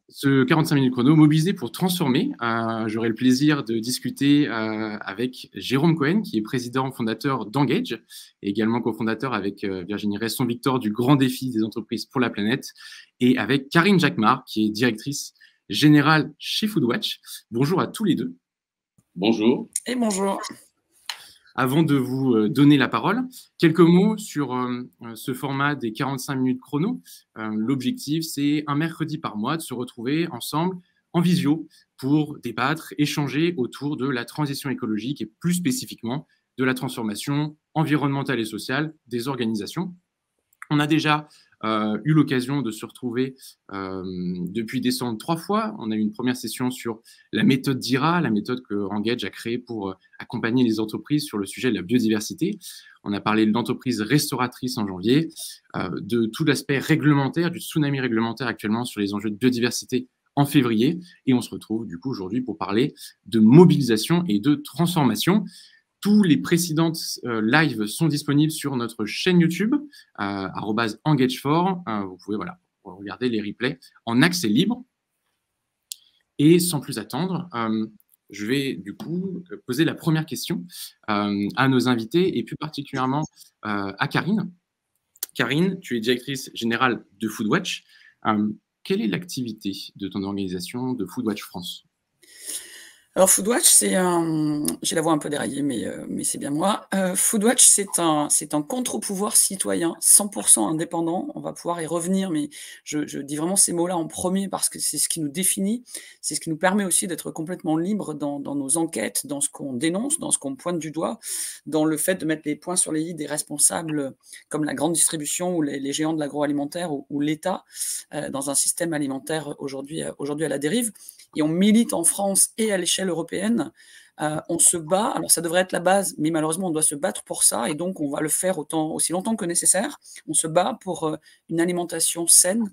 Ce 45 minutes chrono mobilisé pour transformer. J'aurai le plaisir de discuter avec Jérôme Cohen, qui est président fondateur d'Engage, et également cofondateur avec Virginie Resson-Victor du Grand Défi des entreprises pour la planète, et avec Karine Jacquemart, qui est directrice générale chez Foodwatch. Bonjour à tous les deux. Bonjour. Et bonjour. Avant de vous donner la parole, quelques mots sur ce format des 45 minutes chrono. L'objectif, c'est un mercredi par mois de se retrouver ensemble en visio pour débattre, échanger autour de la transition écologique et plus spécifiquement de la transformation environnementale et sociale des organisations. On a déjà eu l'occasion de se retrouver depuis décembre 3 fois. On a eu une première session sur la méthode DIRA, la méthode que Engage a créée pour accompagner les entreprises sur le sujet de la biodiversité. On a parlé de l'entreprise restauratrice en janvier, de tout l'aspect réglementaire, du tsunami réglementaire actuellement sur les enjeux de biodiversité en février. Et on se retrouve du coup aujourd'hui pour parler de mobilisation et de transformation. Tous les précédentes lives sont disponibles sur notre chaîne YouTube, @engage4. Vous pouvez regarder les replays en accès libre. Et sans plus attendre, je vais du coup poser la première question à nos invités et plus particulièrement à Karine. Karine, tu es directrice générale de Foodwatch. Quelle est l'activité de ton organisation de Foodwatch France ? Alors Foodwatch, c'est un... J'ai la voix un peu déraillée, mais c'est bien moi. Foodwatch, c'est un contre-pouvoir citoyen 100% indépendant. On va pouvoir y revenir, mais je dis vraiment ces mots-là en premier parce que c'est ce qui nous définit, c'est ce qui nous permet aussi d'être complètement libre dans nos enquêtes, dans ce qu'on dénonce, dans ce qu'on pointe du doigt, dans le fait de mettre les points sur les i des responsables comme la grande distribution ou les géants de l'agroalimentaire ou l'État dans un système alimentaire aujourd'hui à la dérive. Et on milite en France et à l'échelle européenne. On se bat, alors ça devrait être la base, mais malheureusement on doit se battre pour ça, et donc on va le faire aussi longtemps que nécessaire. On se bat pour une alimentation saine,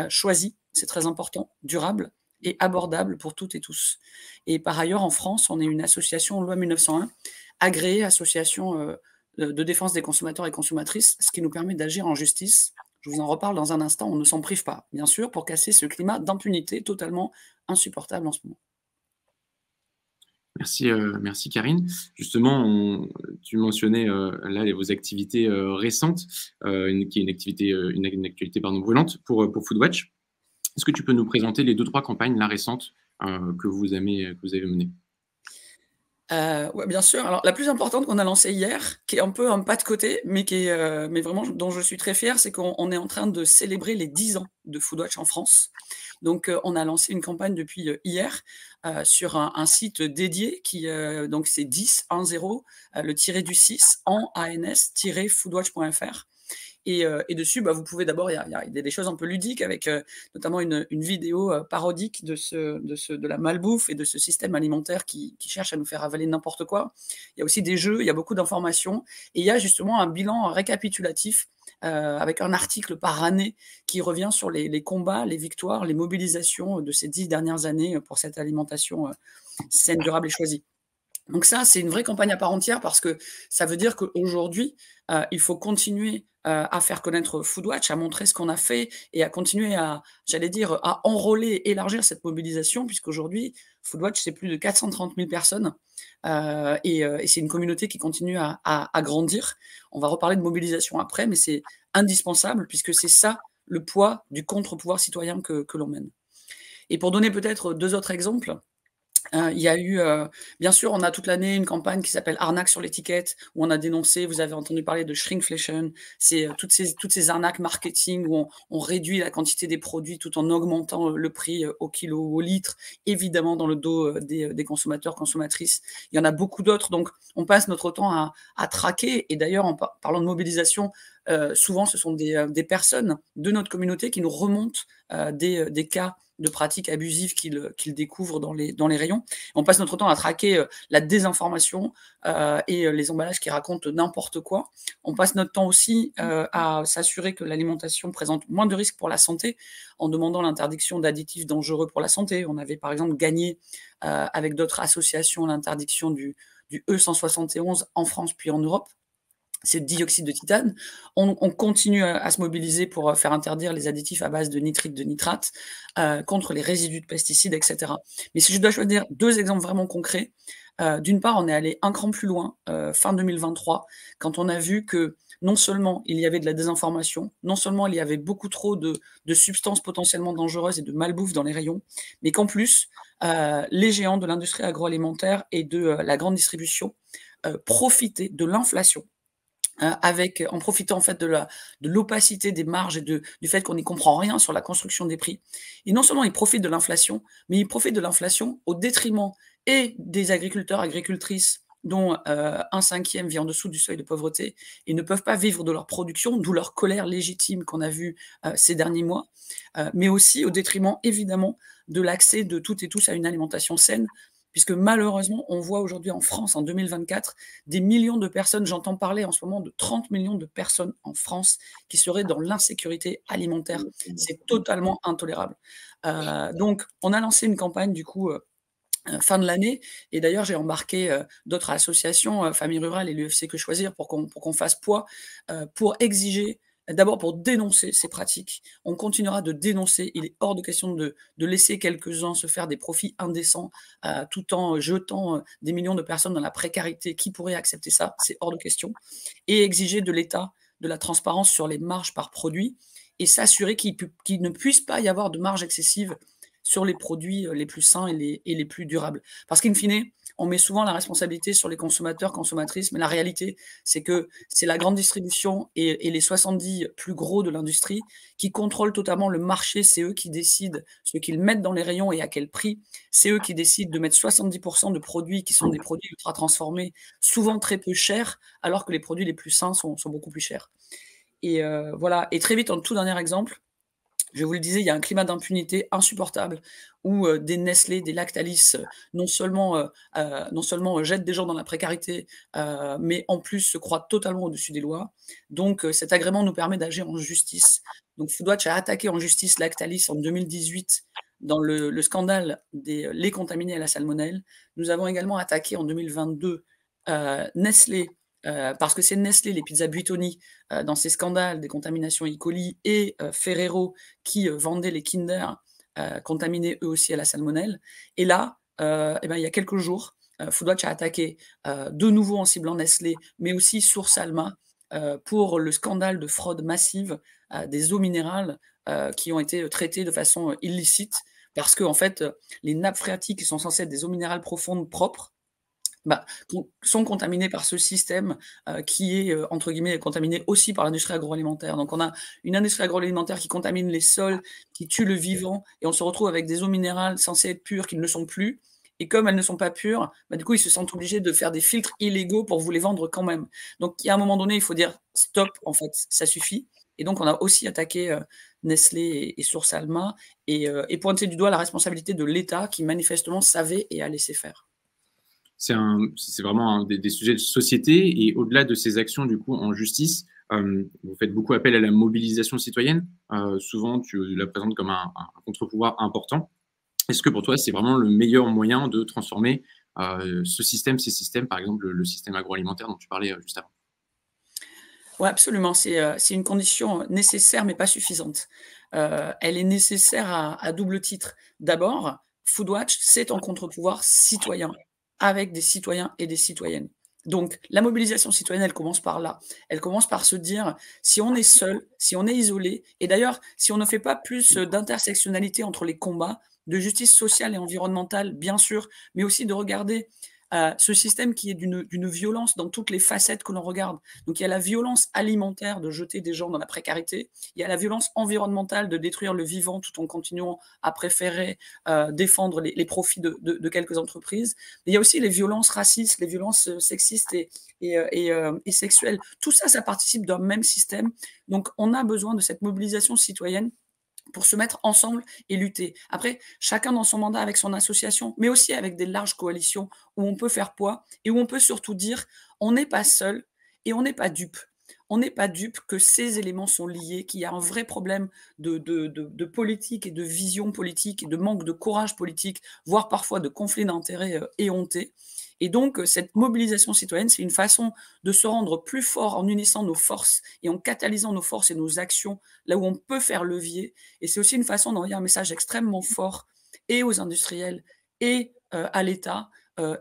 choisie, c'est très important, durable et abordable pour toutes et tous. Et par ailleurs, en France, on est une association loi 1901, agréée association de défense des consommateurs et consommatrices, ce qui nous permet d'agir en justice. Je vous en reparle dans un instant, on ne s'en prive pas, bien sûr, pour casser ce climat d'impunité totalement insupportable en ce moment. Merci Karine. Justement, tu mentionnais là vos activités récentes, qui est une actualité brûlante pour Foodwatch. Est-ce que tu peux nous présenter les 2-3 campagnes là récentes que vous avez menées ? Ouais, bien sûr. Alors, la plus importante qu'on a lancée hier, qui est un peu un pas de côté, mais mais vraiment dont je suis très fière, c'est qu'on est en train de célébrer les 10 ans de Foodwatch en France. Donc, on a lancé une campagne depuis hier sur un site dédié qui, donc c'est 10, le tiré du 6, ans-foodwatch.fr. Et dessus, vous pouvez d'abord, il y a des choses un peu ludiques avec notamment une vidéo parodique de la malbouffe et de ce système alimentaire qui cherche à nous faire avaler n'importe quoi. Il y a aussi des jeux, il y a beaucoup d'informations et il y a justement un bilan récapitulatif avec un article par année qui revient sur les combats, les victoires, les mobilisations de ces 10 dernières années pour cette alimentation saine, durable et choisie. Donc ça, c'est une vraie campagne à part entière parce que ça veut dire qu'aujourd'hui, il faut continuer à faire connaître Foodwatch, à montrer ce qu'on a fait et à continuer à enrôler, élargir cette mobilisation, puisqu'aujourd'hui, Foodwatch, c'est plus de 430 000 personnes et c'est une communauté qui continue à grandir. On va reparler de mobilisation après, mais c'est indispensable puisque c'est ça le poids du contre-pouvoir citoyen que l'on mène. Et pour donner peut-être 2 autres exemples, il y a eu, bien sûr, on a toute l'année une campagne qui s'appelle Arnaque sur l'étiquette, où on a dénoncé, vous avez entendu parler de shrinkflation, c'est toutes ces arnaques marketing où on réduit la quantité des produits tout en augmentant le prix au kilo ou au litre, évidemment dans le dos des consommateurs, consommatrices. Il y en a beaucoup d'autres, donc on passe notre temps à traquer, et d'ailleurs, en parlant de mobilisation, souvent ce sont des personnes de notre communauté qui nous remontent des cas de pratiques abusives qu'ils découvrent dans les rayons. On passe notre temps à traquer la désinformation et les emballages qui racontent n'importe quoi. On passe notre temps aussi à s'assurer que l'alimentation présente moins de risques pour la santé en demandant l'interdiction d'additifs dangereux pour la santé. On avait par exemple gagné avec d'autres associations l'interdiction du E171 en France puis en Europe. c'est le dioxyde de titane. On continue à se mobiliser pour faire interdire les additifs à base de nitrite, de nitrate, contre les résidus de pesticides, et cetera. Mais si je dois choisir 2 exemples vraiment concrets, d'une part, on est allé un cran plus loin, fin 2023, quand on a vu que non seulement il y avait de la désinformation, non seulement il y avait beaucoup trop de substances potentiellement dangereuses et de malbouffe dans les rayons, mais qu'en plus, les géants de l'industrie agroalimentaire et de, la grande distribution, profitaient de l'inflation. En profitant en fait de l'opacité des marges et du fait qu'on n'y comprend rien sur la construction des prix. Et non seulement ils profitent de l'inflation, mais ils profitent de l'inflation au détriment et des agriculteurs, agricultrices dont 1/5 vit en dessous du seuil de pauvreté et ne peuvent pas vivre de leur production, d'où leur colère légitime qu'on a vue ces derniers mois, mais aussi au détriment évidemment de l'accès de toutes et tous à une alimentation saine, puisque malheureusement, on voit aujourd'hui en France, en 2024, des millions de personnes, j'entends parler en ce moment de 30 millions de personnes en France qui seraient dans l'insécurité alimentaire. C'est totalement intolérable. Donc, on a lancé une campagne du coup fin de l'année, et d'ailleurs j'ai embarqué d'autres associations, Famille Rurale et l'UFC Que Choisir, pour qu'on fasse poids, pour exiger, d'abord pour dénoncer ces pratiques. On continuera de dénoncer. Il est hors de question de laisser quelques-uns se faire des profits indécents, tout en jetant des millions de personnes dans la précarité. Qui pourrait accepter ça? C'est hors de question. Et exiger de l'État de la transparence sur les marges par produit, et s'assurer qu'il ne puisse pas y avoir de marge excessive sur les produits les plus sains et les plus durables. Parce qu'in fine, on met souvent la responsabilité sur les consommateurs, consommatrices, mais la réalité, c'est que c'est la grande distribution et les 70 plus gros de l'industrie qui contrôlent totalement le marché. C'est eux qui décident ce qu'ils mettent dans les rayons et à quel prix. C'est eux qui décident de mettre 70% de produits qui sont des produits ultra transformés, souvent très peu chers, alors que les produits les plus sains sont beaucoup plus chers. Et voilà. Et très vite, en tout dernier exemple, je vous le disais, il y a un climat d'impunité insupportable où des Nestlé, des Lactalis, non seulement jettent des gens dans la précarité, mais en plus se croient totalement au-dessus des lois. Donc cet agrément nous permet d'agir en justice. Donc Foodwatch a attaqué en justice Lactalis en 2018 dans le scandale des laits contaminés à la salmonelle. Nous avons également attaqué en 2022 Nestlé, parce que c'est Nestlé, les pizzas Buitoni, dans ces scandales des contaminations E. coli, et Ferrero qui vendaient les Kinder contaminés eux aussi à la salmonelle. Et là, eh ben, il y a quelques jours, Foodwatch a attaqué de nouveau en ciblant Nestlé, mais aussi Source Alma, pour le scandale de fraude massive des eaux minérales qui ont été traitées de façon illicite, parce que en fait, les nappes phréatiques, qui sont censées être des eaux minérales profondes propres, bah, sont contaminés par ce système qui est, entre guillemets, contaminé aussi par l'industrie agroalimentaire. Donc on a une industrie agroalimentaire qui contamine les sols, qui tue le vivant, et on se retrouve avec des eaux minérales censées être pures qui ne le sont plus. Et comme elles ne sont pas pures, bah, du coup, ils se sentent obligés de faire des filtres illégaux pour vous les vendre quand même. Donc, il y a un moment donné, il faut dire stop, en fait, ça suffit. Et donc, on a aussi attaqué Nestlé et Source Alma, et pointé du doigt la responsabilité de l'État qui manifestement savait et a laissé faire. C'est vraiment des sujets de société, et au-delà de ces actions du coup en justice, vous faites beaucoup appel à la mobilisation citoyenne. Souvent, tu la présentes comme un contre-pouvoir important. Est-ce que pour toi, c'est vraiment le meilleur moyen de transformer ces systèmes, par exemple le système agroalimentaire dont tu parlais juste avant? Ouais, absolument. C'est une condition nécessaire, mais pas suffisante. Elle est nécessaire à double titre. D'abord, Foodwatch, c'est un contre-pouvoir citoyen, avec des citoyens et des citoyennes. Donc, la mobilisation citoyenne, elle commence par là. Elle commence par se dire, si on est seul, si on est isolé, et d'ailleurs, si on ne fait pas plus d'intersectionnalité entre les combats, de justice sociale et environnementale, bien sûr, mais aussi de regarder ce système qui est d'une violence dans toutes les facettes que l'on regarde. Donc il y a la violence alimentaire de jeter des gens dans la précarité, il y a la violence environnementale de détruire le vivant tout en continuant à préférer défendre les profits de quelques entreprises. Mais il y a aussi les violences racistes, les violences sexistes et sexuelles. Tout ça, ça participe d'un même système. Donc on a besoin de cette mobilisation citoyenne pour se mettre ensemble et lutter. Après, chacun dans son mandat avec son association, mais aussi avec des larges coalitions où on peut faire poids et où on peut surtout dire on n'est pas seul et on n'est pas dupe. On n'est pas dupe que ces éléments sont liés, qu'il y a un vrai problème de politique et de vision politique et de manque de courage politique, voire parfois de conflit d'intérêts éhontés. Et donc, cette mobilisation citoyenne, c'est une façon de se rendre plus fort en unissant nos forces et en catalysant nos forces et nos actions là où on peut faire levier. Et c'est aussi une façon d'envoyer un message extrêmement fort et aux industriels et à l'État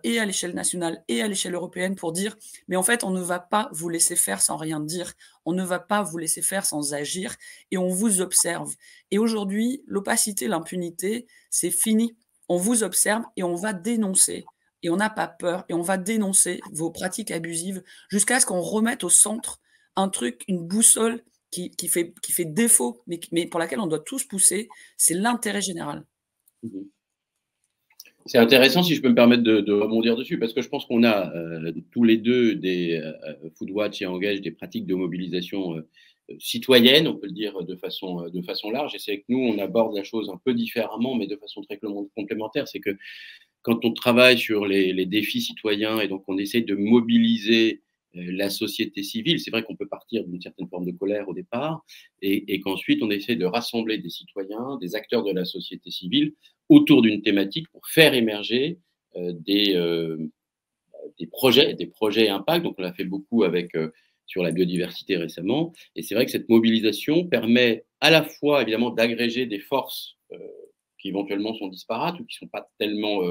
et à l'échelle nationale et à l'échelle européenne pour dire, mais en fait, on ne va pas vous laisser faire sans rien dire, on ne va pas vous laisser faire sans agir, et on vous observe. Et aujourd'hui, l'opacité, l'impunité, c'est fini. On vous observe et on va dénoncer. Et on n'a pas peur, et on va dénoncer vos pratiques abusives jusqu'à ce qu'on remette au centre un truc, une boussole qui fait défaut, mais pour laquelle on doit tous pousser, c'est l'intérêt général. Mmh. C'est intéressant, si je peux me permettre de rebondir dessus, parce que je pense qu'on a tous les deux des Foodwatch et Engage des pratiques de mobilisation citoyenne, on peut le dire de façon large. Et c'est que nous, on aborde la chose un peu différemment, mais de façon très complémentaire. C'est que quand on travaille sur les défis citoyens et donc on essaie de mobiliser la société civile, c'est vrai qu'on peut partir d'une certaine forme de colère au départ et qu'ensuite on essaie de rassembler des citoyens, des acteurs de la société civile autour d'une thématique pour faire émerger des projets impact. Donc on l'a fait beaucoup avec sur la biodiversité récemment. Et c'est vrai que cette mobilisation permet à la fois évidemment d'agréger des forces qui éventuellement sont disparates ou qui ne sont pas tellement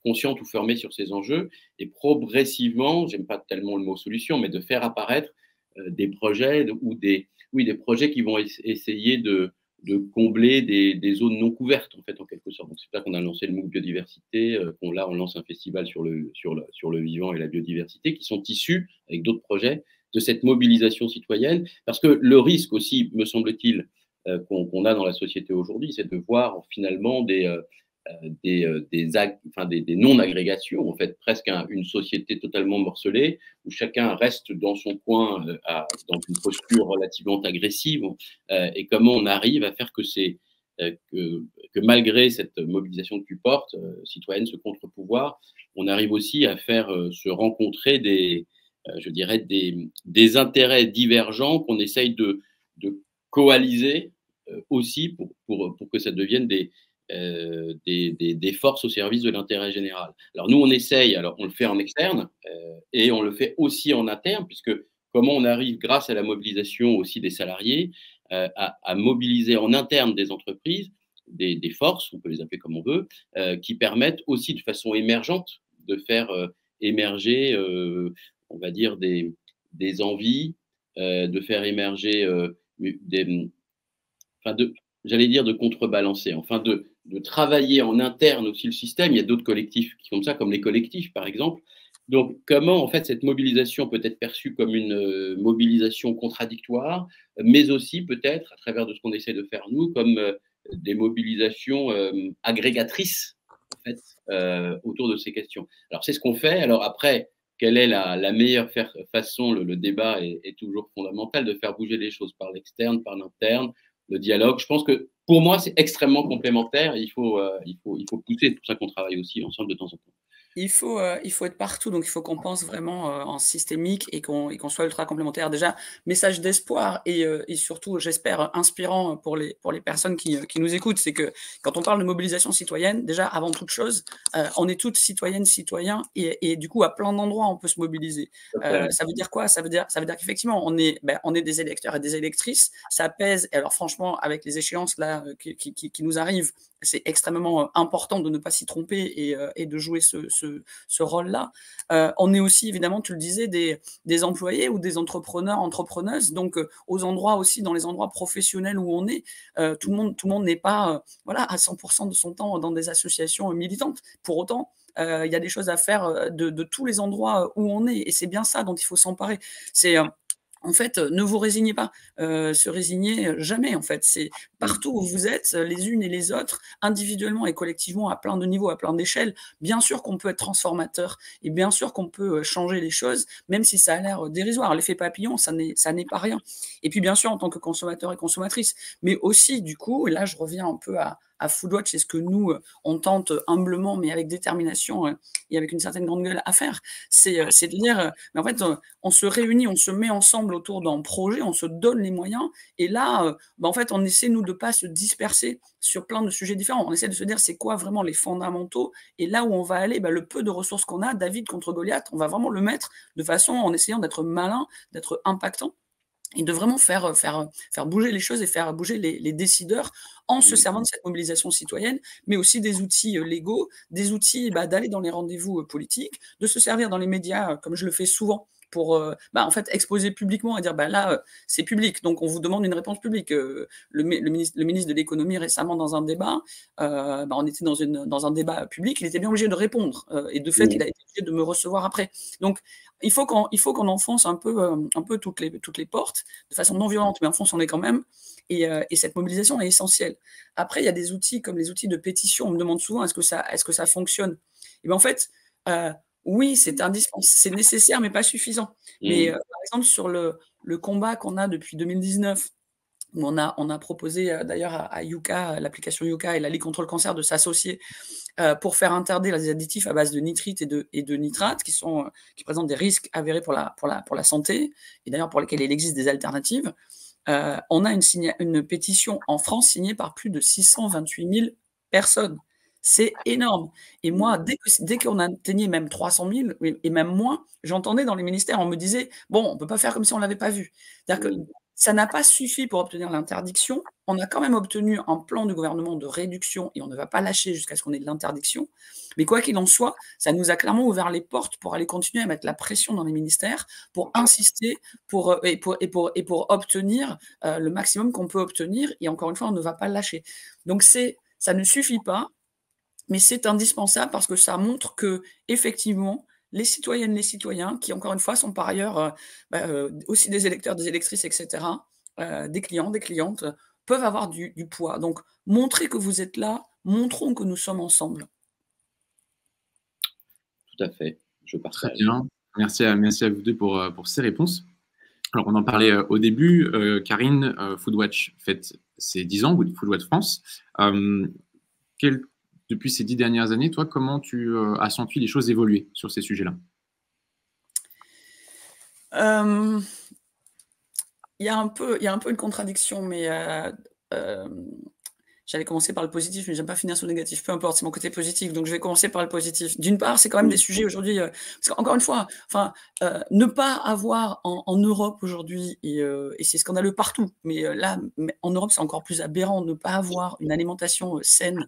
conscientes ou formées sur ces enjeux, et progressivement, j'aime pas tellement le mot solution, mais de faire apparaître des projets des projets qui vont essayer de combler des zones non couvertes, en fait, en quelque sorte. Donc, c'est pour ça qu'on a lancé le MOOC Biodiversité, on lance un festival sur le vivant et la biodiversité, qui sont issus, avec d'autres projets, de cette mobilisation citoyenne. Parce que le risque aussi, me semble-t-il, qu'on a dans la société aujourd'hui, c'est de voir finalement des non-agrégations, en fait, presque une société totalement morcelée, où chacun reste dans son coin, dans une posture relativement agressive, et comment on arrive à faire que malgré cette mobilisation que tu portes, citoyenne, ce contre-pouvoir, on arrive aussi à faire se rencontrer je dirais, des intérêts divergents qu'on essaye de coaliser aussi pour que ça devienne des forces au service de l'intérêt général. Alors nous, on essaye, alors on le fait en externe et on le fait aussi en interne, puisque comment on arrive, grâce à la mobilisation aussi des salariés, à mobiliser en interne des entreprises, des forces, on peut les appeler comme on veut, qui permettent aussi de façon émergente de faire émerger, on va dire, des envies, de faire émerger j'allais dire de contrebalancer, enfin de travailler en interne aussi le système. Il y a d'autres collectifs qui font ça, comme les collectifs, par exemple. Donc, comment, en fait, cette mobilisation peut être perçue comme une mobilisation contradictoire, mais aussi peut-être, à travers de ce qu'on essaie de faire nous, comme des mobilisations agrégatrices, en fait, autour de ces questions. Alors, c'est ce qu'on fait. Alors après, quelle est la meilleure façon, le débat est toujours fondamental, de faire bouger les choses par l'externe, par l'interne, le dialogue. Je pense que pour moi, c'est extrêmement complémentaire. Il faut pousser. C'est pour ça qu'on travaille aussi ensemble de temps en temps. Il faut être partout, donc il faut qu'on pense vraiment en systémique et qu'on soit ultra complémentaires. Déjà, message d'espoir et surtout, j'espère, inspirant pour les personnes qui nous écoutent, c'est que quand on parle de mobilisation citoyenne, déjà, avant toute chose, on est toutes citoyennes, citoyens, et du coup, à plein d'endroits, on peut se mobiliser. Ça veut dire quoi? Ça veut dire qu'effectivement, on est des électeurs et des électrices, ça pèse, et alors franchement, avec les échéances là qui nous arrivent, c'est extrêmement important de ne pas s'y tromper et de jouer ce rôle-là. On est aussi, évidemment, tu le disais, des employés ou des entrepreneurs, entrepreneuses, donc aux endroits aussi, dans les endroits professionnels où on est, tout le monde n'est pas à 100% de son temps dans des associations militantes. Pour autant, il y a des choses à faire de tous les endroits où on est, et c'est bien ça dont il faut s'emparer. C'est en fait, ne vous résignez pas, se résigner jamais, en fait. C'est partout où vous êtes, les unes et les autres, individuellement et collectivement, à plein de niveaux, à plein d'échelles. Bien sûr qu'on peut être transformateur et bien sûr qu'on peut changer les choses, même si ça a l'air dérisoire. L'effet papillon, ça n'est pas rien. Et puis, bien sûr, en tant que consommateur et consommatrice, mais aussi, du coup, et là, je reviens un peu à à Foodwatch, c'est ce que nous, on tente humblement, mais avec détermination et avec une certaine grande gueule à faire. C'est de dire, mais en fait, on se réunit, on se met ensemble autour d'un projet, on se donne les moyens, et là, en fait, on essaie, nous, de ne pas se disperser sur plein de sujets différents. On essaie de se dire, c'est quoi vraiment les fondamentaux, et là où on va aller, le peu de ressources qu'on a, David contre Goliath, on va vraiment le mettre de façon, en essayant d'être malin, d'être impactant, et de vraiment faire bouger les choses et faire bouger les décideurs en se servant de cette mobilisation citoyenne, mais aussi des outils légaux, des outils d'aller dans les rendez-vous politiques, de se servir dans les médias, comme je le fais souvent, pour en fait exposer publiquement et dire là c'est public, donc on vous demande une réponse publique. Le ministre de l'économie récemment dans un débat, on était dans un débat public, il était bien obligé de répondre, et de fait il a été obligé de me recevoir après. Donc il faut qu'on enfonce un peu toutes les portes, de façon non violente, mais enfonçons-les quand même, et cette mobilisation est essentielle. Après, il y a des outils comme les outils de pétition. On me demande souvent est-ce que ça fonctionne. Et bien en fait, oui, c'est nécessaire, mais pas suffisant. Mais par exemple, sur le combat qu'on a depuis 2019, où on a proposé d'ailleurs à Yuka, l'application Yuka et la Ligue contre le cancer, de s'associer pour faire interdire les additifs à base de nitrite et de nitrate qui présentent des risques avérés pour la santé, et d'ailleurs pour lesquels il existe des alternatives. On a une pétition en France signée par plus de 628 000 personnes. C'est énorme. Et moi, dès qu'on atteignait même 300 000, et même moins, j'entendais dans les ministères, on me disait « bon, on ne peut pas faire comme si on ne l'avait pas vu ». C'est-à-dire que ça n'a pas suffi pour obtenir l'interdiction. On a quand même obtenu un plan du gouvernement de réduction, et on ne va pas lâcher jusqu'à ce qu'on ait de l'interdiction. Mais quoi qu'il en soit, ça nous a clairement ouvert les portes pour aller continuer à mettre la pression dans les ministères, pour insister, pour obtenir le maximum qu'on peut obtenir. Et encore une fois, on ne va pas lâcher. Donc ça ne suffit pas, mais c'est indispensable parce que ça montre que, effectivement, les citoyennes, les citoyens, qui encore une fois sont par ailleurs aussi des électeurs, des électrices, etc., des clients, des clientes, peuvent avoir du poids. Donc, montrez que vous êtes là, montrons que nous sommes ensemble. Tout à fait, je partage. Très bien, merci à vous deux pour ces réponses. Alors, on en parlait au début, Karine, Foodwatch fête ses 10 ans, Foodwatch France. Depuis ces 10 dernières années, toi, comment tu as senti les choses évoluer sur ces sujets-là? Il y a un peu une contradiction, mais j'allais commencer par le positif, mais j'aime pas finir sur le négatif. Peu importe, c'est mon côté positif, donc je vais commencer par le positif. D'une part, c'est quand même des sujets aujourd'hui, parce qu'encore une fois, ne pas avoir en Europe aujourd'hui, et c'est scandaleux partout, mais là, en Europe, c'est encore plus aberrant, ne pas avoir une alimentation saine,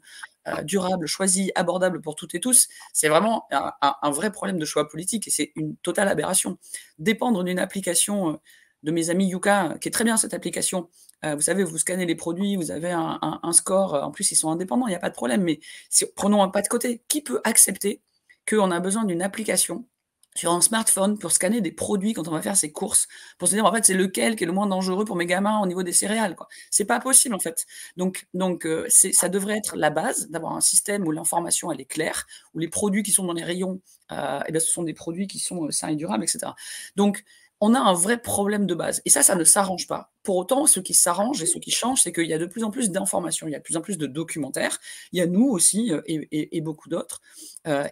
durable, choisie, abordable pour toutes et tous, c'est vraiment un vrai problème de choix politique, et c'est une totale aberration. Dépendre d'une application de mes amis Yuka, qui est très bien cette application. Vous savez, vous scannez les produits, vous avez un score. En plus, ils sont indépendants, il n'y a pas de problème. Mais prenons un pas de côté. Qui peut accepter qu'on a besoin d'une application sur un smartphone pour scanner des produits quand on va faire ses courses, pour se dire, en fait, c'est lequel qui est le moins dangereux pour mes gamins au niveau des céréales, quoi. C'est pas possible, en fait. Donc ça devrait être la base, d'avoir un système où l'information, elle est claire, où les produits qui sont dans les rayons, ce sont des produits qui sont sains et durables, etc. Donc, on a un vrai problème de base. Et ça ne s'arrange pas. Pour autant, ce qui s'arrange et ce qui change, c'est qu'il y a de plus en plus d'informations, il y a de plus en plus de documentaires, il y a nous aussi et beaucoup d'autres.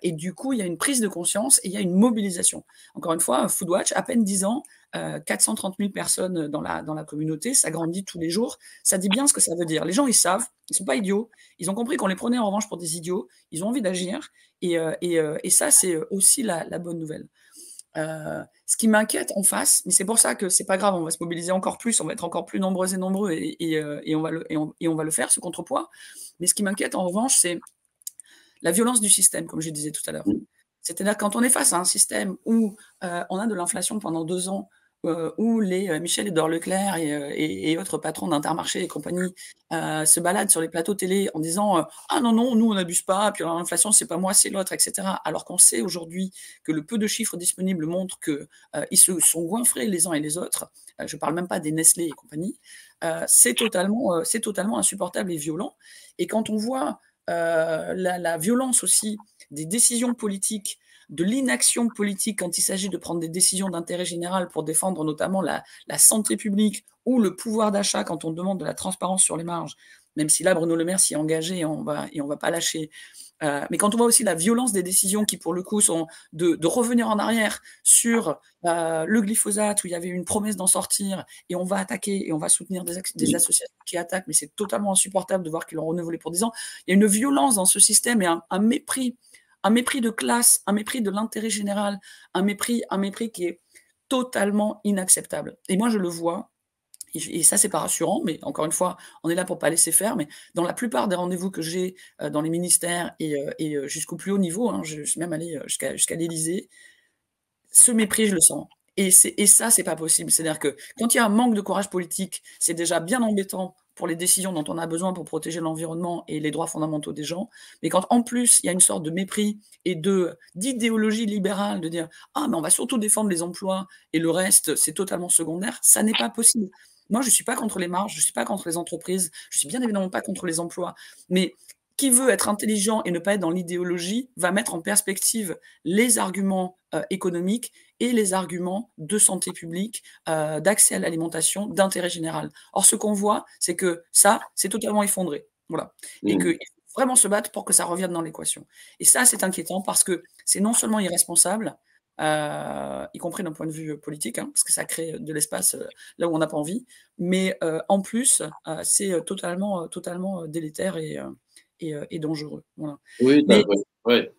Et du coup, il y a une prise de conscience et il y a une mobilisation. Encore une fois, Foodwatch, à peine 10 ans, 430 000 personnes dans la communauté, ça grandit tous les jours. Ça dit bien ce que ça veut dire. Les gens, ils savent, ils ne sont pas idiots. Ils ont compris qu'on les prenait en revanche pour des idiots. Ils ont envie d'agir. Et ça, c'est aussi la bonne nouvelle. Ce qui m'inquiète en face, mais c'est pour ça que c'est pas grave, on va se mobiliser encore plus, on va être encore plus nombreuses et nombreux, et on va le faire, ce contrepoids. Mais ce qui m'inquiète en revanche, c'est la violence du système, comme je disais tout à l'heure. C'est-à-dire quand on est face à un système où on a de l'inflation pendant 2 ans, où les Michel-Édouard Leclerc et autres patrons d'Intermarché et compagnie se baladent sur les plateaux télé en disant ah non, nous on n'abuse pas, puis l'inflation c'est pas moi, c'est l'autre, etc. Alors qu'on sait aujourd'hui que le peu de chiffres disponibles montrent qu'ils se sont goinfrés les uns et les autres. Je parle même pas des Nestlé et compagnie. C'est totalement insupportable et violent. Et quand on voit la violence aussi des décisions politiques, de l'inaction politique quand il s'agit de prendre des décisions d'intérêt général pour défendre notamment la santé publique ou le pouvoir d'achat quand on demande de la transparence sur les marges, même si là, Bruno Le Maire s'y est engagé et on va pas lâcher. Mais quand on voit aussi la violence des décisions qui, pour le coup, sont de revenir en arrière sur le glyphosate, où il y avait une promesse d'en sortir, et on va attaquer et on va soutenir des associations qui attaquent, mais c'est totalement insupportable de voir qu'ils l'ont renouvelé pour 10 ans. Il y a une violence dans ce système et un mépris de classe, un mépris de l'intérêt général, un mépris qui est totalement inacceptable. Et moi, je le vois, et ça, c'est pas rassurant, mais encore une fois, on est là pour pas laisser faire. Mais dans la plupart des rendez-vous que j'ai dans les ministères et jusqu'au plus haut niveau, hein, je suis même allé jusqu'à l'Élysée, ce mépris, je le sens. Et ça, c'est pas possible. C'est-à-dire que quand il y a un manque de courage politique, c'est déjà bien embêtant pour les décisions dont on a besoin pour protéger l'environnement et les droits fondamentaux des gens. Mais quand en plus il y a une sorte de mépris et d'idéologie libérale de dire ah mais on va surtout défendre les emplois et le reste c'est totalement secondaire, ça n'est pas possible. Moi je suis pas contre les marges, je suis pas contre les entreprises, je suis bien évidemment pas contre les emplois, mais qui veut être intelligent et ne pas être dans l'idéologie va mettre en perspective les arguments économiques et les arguments de santé publique, d'accès à l'alimentation, d'intérêt général. Or, ce qu'on voit, c'est que ça, c'est totalement effondré. Voilà. Et qu'il faut vraiment se battre pour que ça revienne dans l'équation. Et ça, c'est inquiétant parce que c'est non seulement irresponsable, y compris d'un point de vue politique, hein, parce que ça crée de l'espace là où on n'a pas envie, mais en plus, c'est totalement délétère et dangereux. Voilà. Oui, Mais, ouais.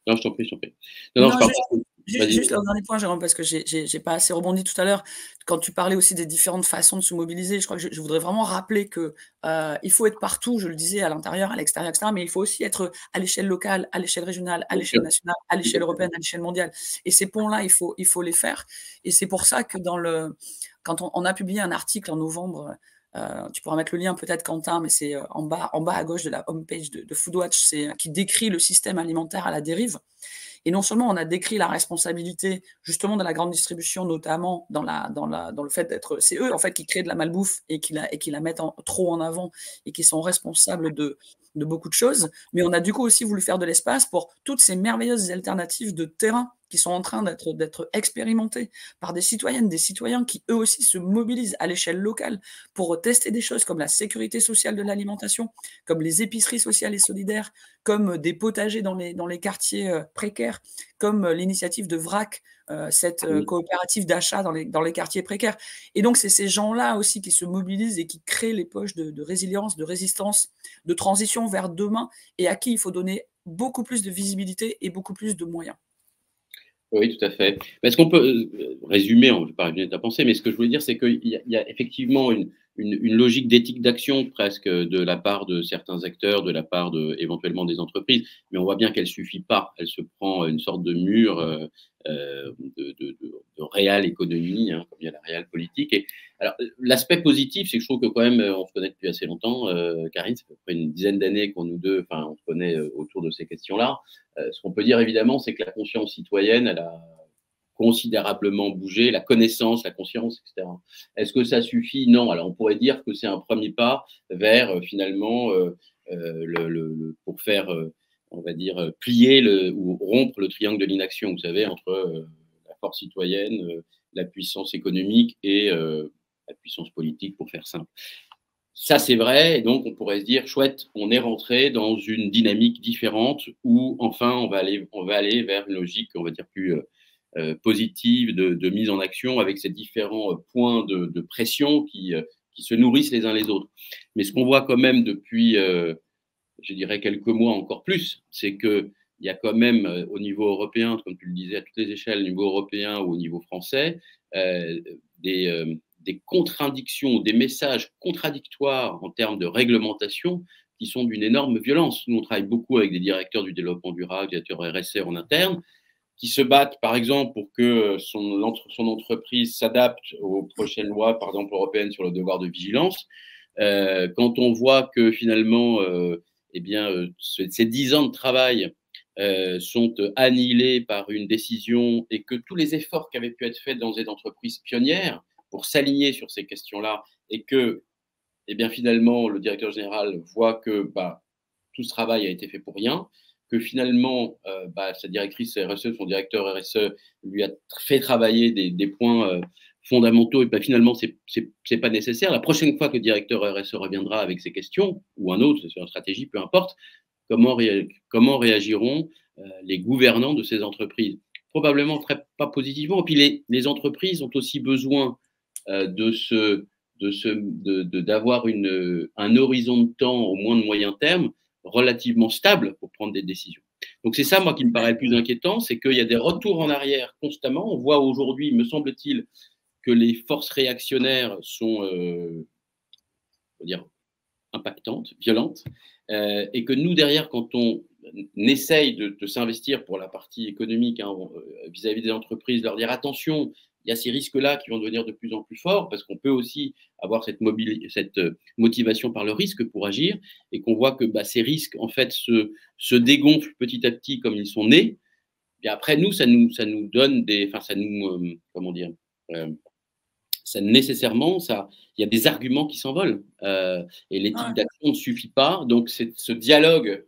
Non, je t'en prie, je t'en prie. non, Non, juste le dernier point, Jérôme, parce que j'ai pas assez rebondi tout à l'heure. Quand tu parlais aussi des différentes façons de se mobiliser, je crois que je voudrais vraiment rappeler que il faut être partout, je le disais, à l'intérieur, à l'extérieur, etc. Mais il faut aussi être à l'échelle locale, à l'échelle régionale, à l'échelle nationale, à l'échelle européenne, à l'échelle mondiale. Et ces ponts-là, il faut les faire. Et c'est pour ça que quand on a publié un article en novembre, tu pourras mettre le lien peut-être, Quentin, mais c'est en bas à gauche de la homepage de Foodwatch, qui décrit le système alimentaire à la dérive. Et non seulement on a décrit la responsabilité justement de la grande distribution, notamment dans le fait d'être, c'est eux en fait qui créent de la malbouffe et qui la mettent trop en avant et qui sont responsables de beaucoup de choses, mais on a du coup aussi voulu faire de l'espace pour toutes ces merveilleuses alternatives de terrain qui sont en train d'être expérimentées par des citoyennes, des citoyens qui eux aussi se mobilisent à l'échelle locale pour tester des choses comme la sécurité sociale de l'alimentation, comme les épiceries sociales et solidaires, comme des potagers dans les quartiers précaires, comme l'initiative de VRAC, cette coopérative d'achat dans les quartiers précaires. Et donc, c'est ces gens-là aussi qui se mobilisent et qui créent les poches de résilience, de résistance, de transition vers demain, et à qui il faut donner beaucoup plus de visibilité et beaucoup plus de moyens. Oui, tout à fait. Est-ce qu'on peut résumer, on ne veut pas résumer ta pensée, mais ce que je voulais dire, c'est qu'il y a effectivement une logique d'éthique d'action presque de la part de certains acteurs, de la part éventuellement des entreprises, mais on voit bien qu'elle ne suffit pas. Elle se prend une sorte de mur de réelle économie, hein, comme il y a la réelle politique. Et alors, l'aspect positif, c'est que je trouve que quand même, on se connaît depuis assez longtemps, Karine, ça fait à peu près une dizaine d'années qu'on nous deux, enfin, on se connaît autour de ces questions-là. Ce qu'on peut dire évidemment, c'est que la conscience citoyenne, elle a considérablement bougé, la connaissance, la conscience, etc. Est-ce que ça suffit? Non. Alors on pourrait dire que c'est un premier pas vers finalement pour faire, on va dire, plier ou rompre le triangle de l'inaction, vous savez, entre la force citoyenne, la puissance économique et la puissance politique, pour faire simple. Ça, c'est vrai, et donc on pourrait se dire, chouette, on est rentré dans une dynamique différente où, enfin, on va aller vers une logique, on va dire, plus positive de mise en action avec ces différents points de pression qui se nourrissent les uns les autres. Mais ce qu'on voit quand même depuis, je dirais, quelques mois encore plus, c'est qu'il y a quand même au niveau européen, comme tu le disais, à toutes les échelles, au niveau européen ou au niveau français, des contradictions, des messages contradictoires en termes de réglementation qui sont d'une énorme violence. Nous, on travaille beaucoup avec des directeurs du développement durable, des directeurs RSE en interne, qui se battent, par exemple, pour que son entreprise s'adapte aux prochaines lois, par exemple, européennes sur le devoir de vigilance. Quand on voit que finalement, ces 10 ans de travail sont annihilés par une décision et que tous les efforts qui avaient pu être faits dans des entreprises pionnières pour s'aligner sur ces questions-là et que, finalement, le directeur général voit que tout ce travail a été fait pour rien, que finalement, sa directrice RSE, son directeur RSE, lui a fait travailler des points fondamentaux, et ben finalement, c'est pas nécessaire. La prochaine fois que le directeur RSE reviendra avec ces questions, ou un autre, sur une stratégie, peu importe, comment réagiront les gouvernants de ces entreprises? Probablement pas positivement. Et puis les entreprises ont aussi besoin d'avoir un horizon de temps, au moins de moyen terme, relativement stable pour prendre des décisions. Donc c'est ça, moi, qui me paraît le plus inquiétant, c'est qu'il y a des retours en arrière constamment. On voit aujourd'hui, me semble-t-il, que les forces réactionnaires sont impactantes, violentes, et que nous, derrière, quand on essaye de s'investir pour la partie économique vis-à-vis des entreprises, leur dire attention, il y a ces risques-là qui vont devenir de plus en plus forts, parce qu'on peut aussi avoir cette motivation par le risque pour agir, et qu'on voit que ces risques, en fait, se dégonflent petit à petit comme ils sont nés. Et après, nous, ça nous donne comment dire, ça nécessairement, il y a des arguments qui s'envolent, et l'éthique d'action ne suffit pas. Donc, c'est ce dialogue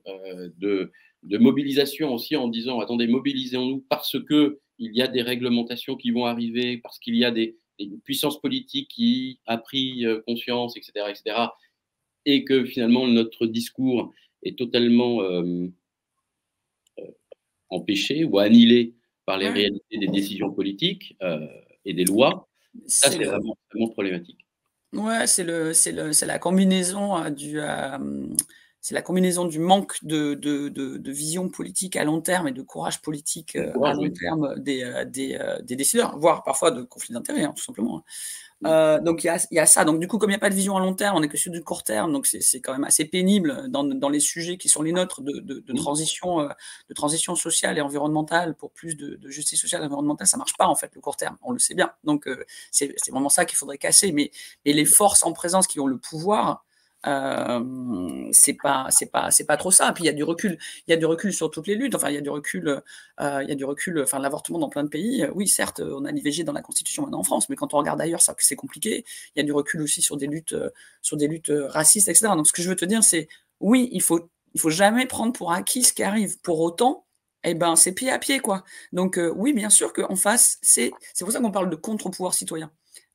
de mobilisation aussi, en disant attendez, mobilisons-nous parce que il y a des réglementations qui vont arriver, parce qu'il y a des puissances politiques qui a pris conscience, etc., et que finalement notre discours est totalement empêché ou annihilé par les réalités des décisions politiques et des lois. Ça, c'est vraiment problématique. Ouais, c'est la combinaison c'est la combinaison du manque de vision politique à long terme et de courage politique à long terme des décideurs, voire parfois de conflits d'intérêts, tout simplement. Donc il y a ça. Donc du coup, comme il n'y a pas de vision à long terme, on n'est que sur du court terme, donc c'est quand même assez pénible dans les sujets qui sont les nôtres de transition sociale et environnementale pour plus de justice sociale et environnementale. Ça marche pas en fait le court terme, on le sait bien. Donc c'est vraiment ça qu'il faudrait casser. Mais les forces en présence qui ont le pouvoir, c'est pas trop ça. Puis il y a du recul sur toutes les luttes. Enfin, il y a du recul. Enfin, l'avortement dans plein de pays. Oui, certes, on a l'IVG dans la Constitution maintenant en France, mais quand on regarde ailleurs, c'est compliqué. Il y a du recul aussi sur des luttes racistes, etc. Donc, ce que je veux te dire, c'est oui, il faut jamais prendre pour acquis ce qui arrive. Pour autant, c'est pied à pied, quoi. Donc, oui, bien sûr qu'en face, c'est pour ça qu'on parle de contre-pouvoir citoyen.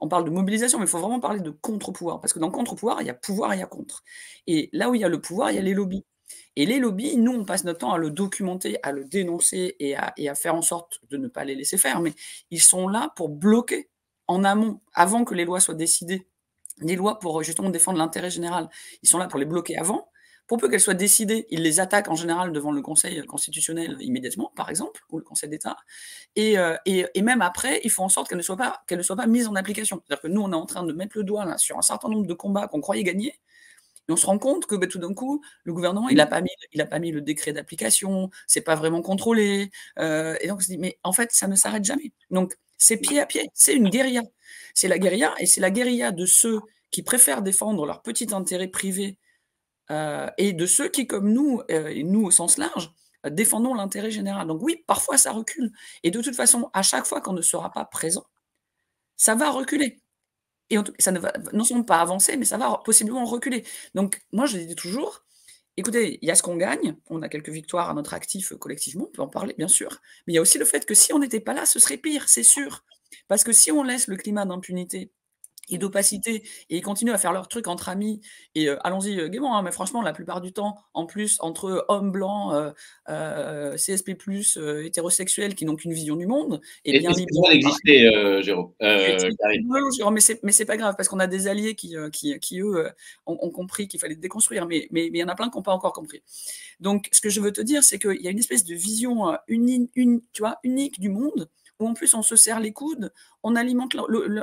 On parle de mobilisation, mais il faut vraiment parler de contre-pouvoir, parce que dans le contre-pouvoir, il y a pouvoir et il y a contre. Et là où il y a le pouvoir, il y a les lobbies. Et les lobbies, nous, on passe notre temps à le documenter, à le dénoncer et à faire en sorte de ne pas les laisser faire, mais ils sont là pour bloquer en amont, avant que les lois soient décidées, des lois pour justement défendre l'intérêt général. Ils sont là pour les bloquer avant. Pour peu qu'elles soient décidées, ils les attaquent en général devant le Conseil constitutionnel immédiatement, par exemple, ou le Conseil d'État. Et même après, il faut en sorte qu'elles ne soient pas mises en application. C'est-à-dire que nous, on est en train de mettre le doigt là, sur un certain nombre de combats qu'on croyait gagner, et on se rend compte que tout d'un coup, le gouvernement, il n'a pas mis le décret d'application, c'est pas vraiment contrôlé. Et donc, on se dit, mais en fait, ça ne s'arrête jamais. Donc, c'est pied à pied, c'est une guérilla. C'est la guérilla, et c'est la guérilla de ceux qui préfèrent défendre leur petit intérêt privé et de ceux qui, comme nous, et nous au sens large, défendons l'intérêt général. Donc oui, parfois ça recule. Et de toute façon, à chaque fois qu'on ne sera pas présent, ça va reculer. Et ça ne va non seulement pas avancer, mais ça va possiblement reculer. Donc moi, je dis toujours, écoutez, il y a ce qu'on gagne, on a quelques victoires à notre actif collectivement, on peut en parler, bien sûr, mais il y a aussi le fait que si on n'était pas là, ce serait pire, c'est sûr. Parce que si on laisse le climat d'impunité et d'opacité, et ils continuent à faire leur truc entre amis, et allons-y gaiement, mais franchement, la plupart du temps, en plus, entre hommes blancs, CSP+, hétérosexuels qui n'ont qu'une vision du monde, et bien libre. Ça exister, Jérôme. Mais c'est pas grave, parce qu'on a des alliés qui eux, ont compris qu'il fallait déconstruire, mais il y en a plein qui n'ont pas encore compris. Donc, ce que je veux te dire, c'est qu'il y a une espèce de vision unique du monde, où en plus on se serre les coudes, on alimente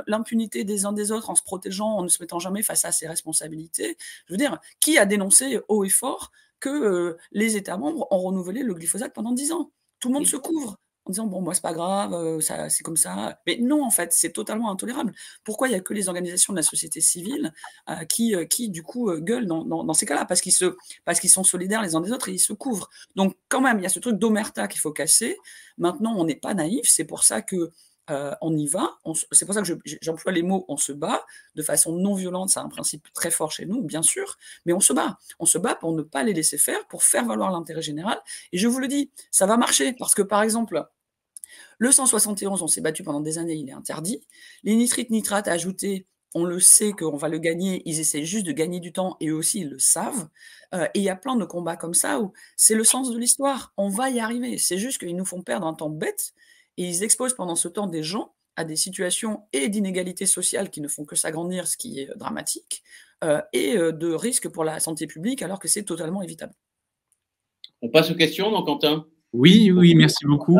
l'impunité des uns des autres en se protégeant, en ne se mettant jamais face à ses responsabilités. Je veux dire, qui a dénoncé haut et fort que les États membres ont renouvelé le glyphosate pendant 10 ans? Tout le monde se couvre en disant bon, moi c'est pas grave, c'est comme ça. Mais non, en fait, c'est totalement intolérable. Pourquoi il n'y a que les organisations de la société civile qui du coup gueulent dans ces cas-là, parce qu'ils sont solidaires les uns des autres et ils se couvrent. Donc quand même, il y a ce truc d'omerta qu'il faut casser. Maintenant, on n'est pas naïf, c'est pour ça que on y va, c'est pour ça que j'emploie les mots « on se bat » de façon non violente, c'est un principe très fort chez nous, bien sûr, mais on se bat pour ne pas les laisser faire, pour faire valoir l'intérêt général, et je vous le dis, ça va marcher, parce que par exemple, Le 171, on s'est battu pendant des années, il est interdit. Les nitrites, nitrates ajoutés, on le sait qu'on va le gagner, ils essaient juste de gagner du temps et eux aussi, ils le savent. Et il y a plein de combats comme ça où c'est le sens de l'histoire. On va y arriver. C'est juste qu'ils nous font perdre un temps bête et ils exposent pendant ce temps des gens à des situations et d'inégalités sociales qui ne font que s'agrandir, ce qui est dramatique, et de risques pour la santé publique alors que c'est totalement évitable. On passe aux questions, non, Quentin? Oui, oui, merci beaucoup.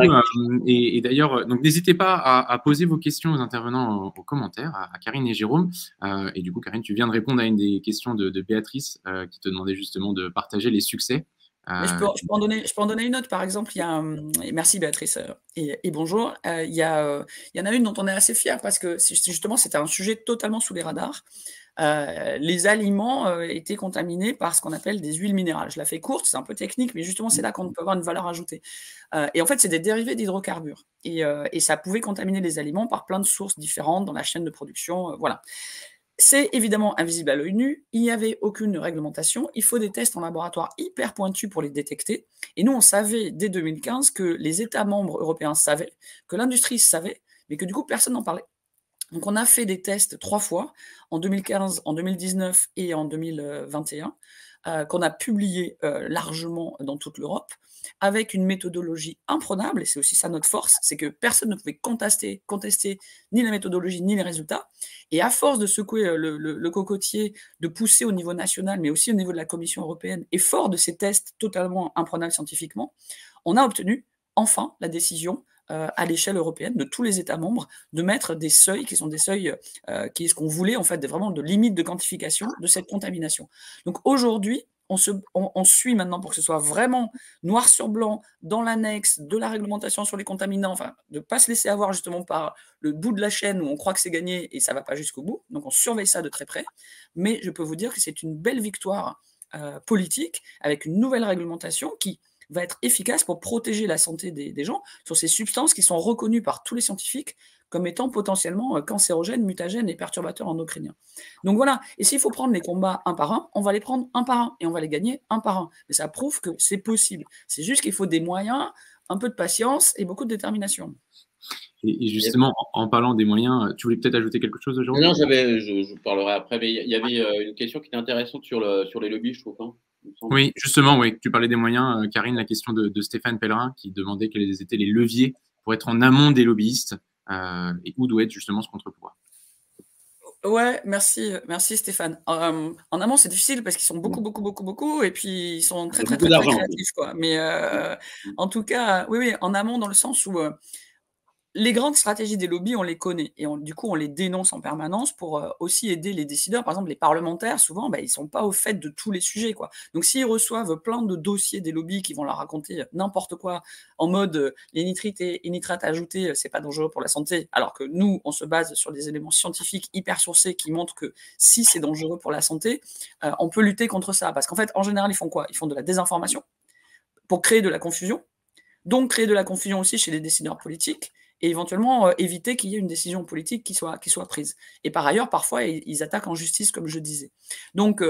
Et d'ailleurs, donc n'hésitez pas à poser vos questions aux intervenants aux commentaires, à Karine et Jérôme. Et du coup, Karine, tu viens de répondre à une des questions de Béatrice qui te demandait justement de partager les succès. Mais je peux en donner une autre, par exemple, il y a, et merci Béatrice, et bonjour. Il y en a une dont on est assez fier parce que justement, c'était un sujet totalement sous les radars. Les aliments étaient contaminés par ce qu'on appelle des huiles minérales. Je la fais courte, c'est un peu technique, mais justement, c'est là qu'on peut avoir une valeur ajoutée. Et en fait, c'est des dérivés d'hydrocarbures. Et ça pouvait contaminer les aliments par plein de sources différentes dans la chaîne de production. Voilà. C'est évidemment invisible à l'œil nu, il n'y avait aucune réglementation, il faut des tests en laboratoire hyper pointus pour les détecter. Et nous, on savait dès 2015 que les États membres européens savaient, que l'industrie savait, mais que du coup, personne n'en parlait. Donc on a fait des tests 3 fois, en 2015, en 2019 et en 2021, qu'on a publié largement dans toute l'Europe, avec une méthodologie imprenable, et c'est aussi ça notre force, c'est que personne ne pouvait contester ni la méthodologie ni les résultats. Et à force de secouer le cocotier, de pousser au niveau national, mais aussi au niveau de la Commission européenne, et fort de ces tests totalement imprenables scientifiquement, on a obtenu enfin la décision à l'échelle européenne de tous les États membres de mettre des seuils qui sont des seuils qui est ce qu'on voulait en fait vraiment de limites de quantification de cette contamination. Donc aujourd'hui, on suit maintenant pour que ce soit vraiment noir sur blanc dans l'annexe de la réglementation sur les contaminants, enfin de ne pas se laisser avoir justement par le bout de la chaîne où on croit que c'est gagné et ça ne va pas jusqu'au bout. Donc on surveille ça de très près. Mais je peux vous dire que c'est une belle victoire politique avec une nouvelle réglementation qui va être efficace pour protéger la santé des gens sur ces substances qui sont reconnues par tous les scientifiques comme étant potentiellement cancérogènes, mutagènes et perturbateurs endocriniens. Donc voilà, et s'il faut prendre les combats un par un, on va les prendre un par un et on va les gagner un par un. Mais ça prouve que c'est possible. C'est juste qu'il faut des moyens, un peu de patience et beaucoup de détermination. Et justement, en parlant des moyens, tu voulais peut-être ajouter quelque chose, Jérôme? Non, je parlerai après, mais il y avait une question qui était intéressante sur les lobbies, je trouve. Hein, oui, justement, oui, tu parlais des moyens, Karine, la question de Stéphane Pellerin qui demandait quels étaient les leviers pour être en amont des lobbyistes et où doit être justement ce contre-pouvoir. Ouais, merci Stéphane. En amont, c'est difficile parce qu'ils sont beaucoup, et puis ils sont très créatifs, quoi. Mais en tout cas, oui, en amont dans le sens où les grandes stratégies des lobbies, on les connaît et du coup, on les dénonce en permanence pour aussi aider les décideurs. Par exemple, les parlementaires, souvent, ils ne sont pas au fait de tous les sujets, quoi. Donc, s'ils reçoivent plein de dossiers des lobbies qui vont leur raconter n'importe quoi en mode les nitrites et nitrates ajoutés, c'est pas dangereux pour la santé, alors que nous, on se base sur des éléments scientifiques hyper sourcés qui montrent que si c'est dangereux pour la santé, on peut lutter contre ça. Parce qu'en fait, en général, ils font quoi? Ils font de la désinformation pour créer de la confusion, donc créer de la confusion aussi chez les décideurs politiques, et éventuellement éviter qu'il y ait une décision politique qui soit prise. Et par ailleurs, parfois, ils attaquent en justice, comme je disais. Donc,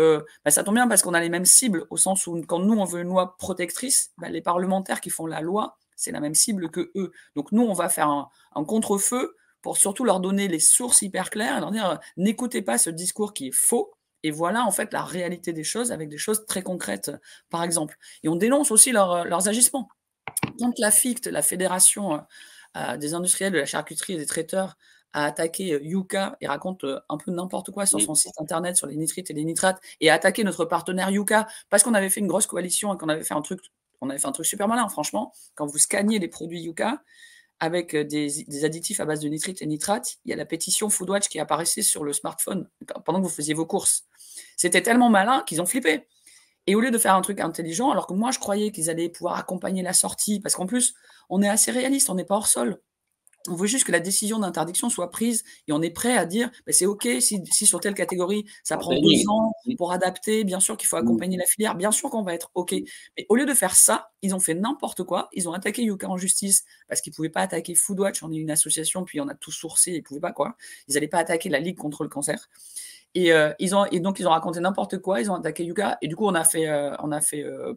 ça tombe bien parce qu'on a les mêmes cibles, au sens où quand nous, on veut une loi protectrice, les parlementaires qui font la loi, c'est la même cible que eux. Donc nous, on va faire un contre-feu pour surtout leur donner les sources hyper claires et leur dire n'écoutez pas ce discours qui est faux, et voilà en fait la réalité des choses avec des choses très concrètes, par exemple. Et on dénonce aussi leurs agissements. Quand la FICT, la Fédération des industriels de la charcuterie et des traiteurs, a attaqué Yuka et raconte un peu n'importe quoi sur son site internet sur les nitrites et les nitrates, et a attaqué notre partenaire Yuka parce qu'on avait fait une grosse coalition et qu'on avait fait un truc super malin, franchement. Quand vous scannez les produits Yuka avec des additifs à base de nitrites et nitrates, il y a la pétition Foodwatch qui apparaissait sur le smartphone pendant que vous faisiez vos courses. C'était tellement malin qu'ils ont flippé. Et au lieu de faire un truc intelligent, alors que moi, je croyais qu'ils allaient pouvoir accompagner la sortie, parce qu'en plus, on est assez réaliste, on n'est pas hors sol. On veut juste que la décision d'interdiction soit prise et on est prêt à dire c'est OK si sur telle catégorie, ça prend 2 ans pour adapter. Bien sûr qu'il faut accompagner la filière. Bien sûr qu'on va être OK. Mais au lieu de faire ça, ils ont fait n'importe quoi. Ils ont attaqué Yuka en justice parce qu'ils ne pouvaient pas attaquer Foodwatch. On est une association, puis on a tout sourcé. Ils ne pouvaient pas, quoi. Ils n'allaient pas attaquer la Ligue contre le cancer. Et donc, ils ont raconté n'importe quoi, ils ont attaqué Yuka, et du coup, on a fait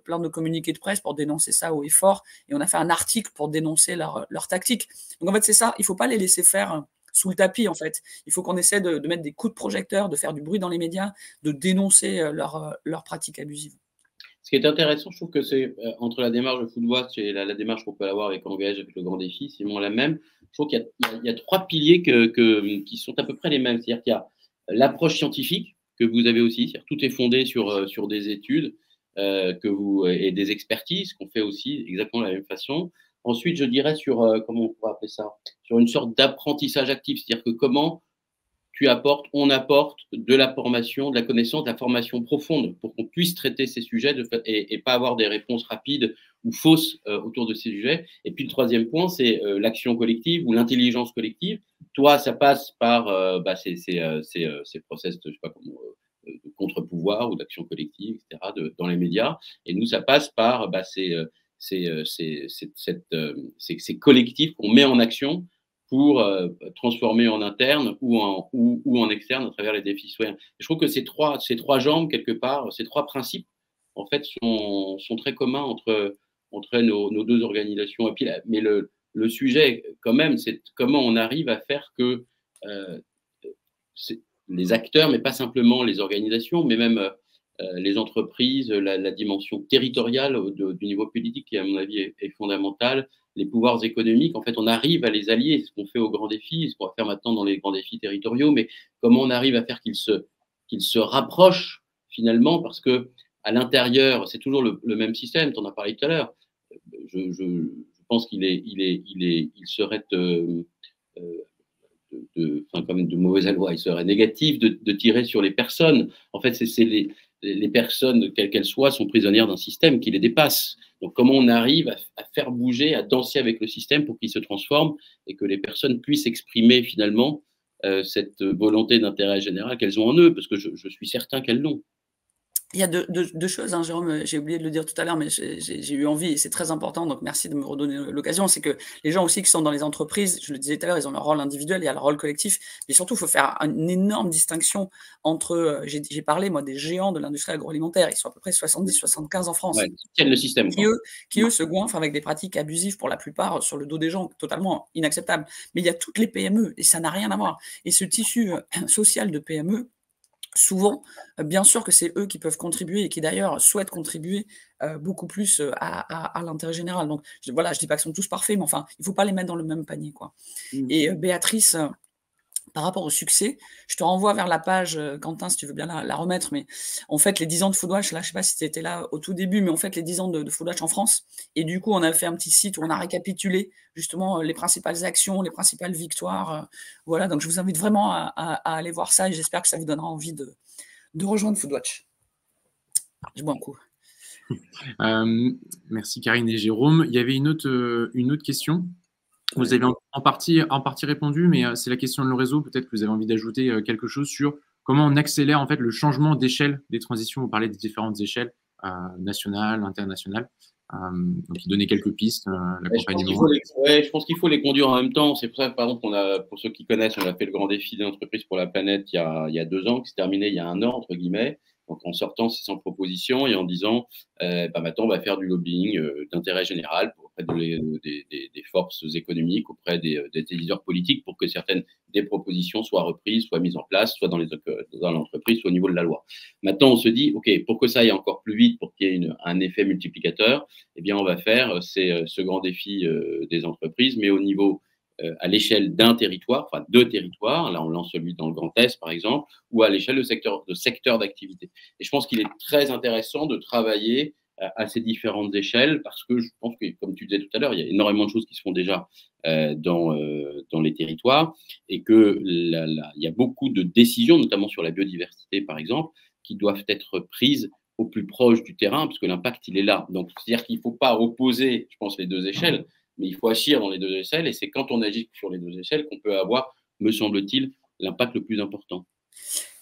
plein de communiqués de presse pour dénoncer ça haut et fort, et on a fait un article pour dénoncer leur tactique. Donc, en fait, c'est ça, il ne faut pas les laisser faire sous le tapis, en fait. Il faut qu'on essaie de mettre des coups de projecteur, de faire du bruit dans les médias, de dénoncer leurs pratiques abusives. Ce qui est intéressant, je trouve que c'est entre la démarche de Foodwatch et la démarche qu'on peut avoir avec Engage, avec le Grand Défi, c'est vraiment la même. Je trouve qu'il y a 3 piliers qui sont à peu près les mêmes. C'est-à-dire qu'il y a l'approche scientifique que vous avez aussi, c'est-à-dire tout est fondé sur des études et des expertises qu'on fait aussi exactement de la même façon. Ensuite, je dirais comment on pourrait appeler ça, sur une sorte d'apprentissage actif, c'est-à-dire que comment on apporte de la formation, de la connaissance, de la formation profonde pour qu'on puisse traiter ces sujets et pas avoir des réponses rapides ou fausses autour de ces sujets. Et puis le 3e point, c'est l'action collective ou l'intelligence collective. Toi, ça passe par ces process de, je sais pas comment, de contre-pouvoir ou d'action collective, etc., dans les médias. Et nous, ça passe par ces collectifs qu'on met en action pour transformer en interne ou en externe à travers les défis citoyens. Je trouve que ces trois jambes, quelque part, ces 3 principes, en fait, sont très communs entre nos 2 organisations. Et puis, mais le sujet, quand même, c'est comment on arrive à faire que les acteurs, mais pas simplement les organisations, mais même les entreprises, la dimension territoriale du niveau politique qui, à mon avis, est fondamentale, les pouvoirs économiques, en fait, on arrive à les allier, c'est ce qu'on fait au Grand Défi, ce qu'on va faire maintenant dans les grands défis territoriaux, mais comment on arrive à faire qu'ils se rapprochent finalement, parce que à l'intérieur, c'est toujours le même système, tu en as parlé tout à l'heure. Je pense qu'il serait quand même de mauvais aloi, il serait négatif de tirer sur les personnes. En fait, c'est les personnes, quelles qu'elles soient, sont prisonnières d'un système qui les dépasse. Donc, comment on arrive à faire bouger, à danser avec le système pour qu'il se transforme et que les personnes puissent exprimer finalement cette volonté d'intérêt général qu'elles ont en eux, parce que je suis certain qu'elles l'ont. Il y a deux choses, hein, Jérôme, j'ai oublié de le dire tout à l'heure, mais j'ai eu envie, et c'est très important, donc merci de me redonner l'occasion. C'est que les gens aussi qui sont dans les entreprises, je le disais tout à l'heure, ils ont leur rôle individuel, il y a leur rôle collectif, mais surtout, il faut faire une énorme distinction entre, j'ai parlé, moi, des géants de l'industrie agroalimentaire, ils sont à peu près 70-75 en France, Ouais, qui tiennent le système, qui eux se goinfrent avec des pratiques abusives pour la plupart sur le dos des gens, totalement inacceptables. Mais il y a toutes les PME, et ça n'a rien à voir. Et ce tissu social de PME, souvent, bien sûr que c'est eux qui peuvent contribuer et qui d'ailleurs souhaitent contribuer beaucoup plus à l'intérêt général. Donc voilà, je dis pas qu'ils sont tous parfaits, mais enfin, il faut pas les mettre dans le même panier, quoi. Et Béatrice, par rapport au succès, je te renvoie vers la page, Quentin, si tu veux bien la remettre, mais on fête les 10 ans de Foodwatch, là, je sais pas si tu étais là au tout début, mais on fête les 10 ans de Foodwatch en France. Et du coup, on a fait un petit site où on a récapitulé justement les principales actions, les principales victoires. Voilà, donc je vous invite vraiment à aller voir ça, et j'espère que ça vous donnera envie de rejoindre Foodwatch. Je bois un coup. Merci Karine et Jérôme. Il y avait une autre question. Vous avez en partie répondu, mais c'est la question de le réseau. Peut-être que vous avez envie d'ajouter quelque chose sur comment on accélère en fait le changement d'échelle des transitions. Vous parlez des différentes échelles nationales, internationales. Donc, il donnait quelques pistes, l'accompagnement. Je pense qu'il faut les conduire en même temps. C'est pour ça que, par exemple, pour ceux qui connaissent, on a fait le Grand Défi des entreprises pour la planète il y a 2 ans, qui s'est terminé il y a 1 an, entre guillemets. Donc, en sortant 600 propositions et en disant, maintenant, on va faire du lobbying d'intérêt général auprès des forces économiques, auprès des décideurs politiques, pour que certaines des propositions soient reprises, soient mises en place, soit dans l'entreprise, soit au niveau de la loi. Maintenant, on se dit, OK, pour que ça aille encore plus vite, pour qu'il y ait un effet multiplicateur, eh bien, on va faire ce grand défi des entreprises, mais au niveau à l'échelle d'un territoire, enfin 2 territoires, là on lance celui dans le Grand Est par exemple, ou à l'échelle de secteur d'activité. Et je pense qu'il est très intéressant de travailler à ces différentes échelles, parce que je pense que, comme tu disais tout à l'heure, il y a énormément de choses qui se font déjà dans les territoires, et qu'il y a beaucoup de décisions, notamment sur la biodiversité par exemple, qui doivent être prises au plus proche du terrain, parce que l'impact, il est là. Donc, c'est-à-dire qu'il ne faut pas opposer, je pense, les 2 échelles, mais il faut agir dans les 2 échelles, et c'est quand on agit sur les 2 échelles qu'on peut avoir, me semble-t-il, l'impact le plus important.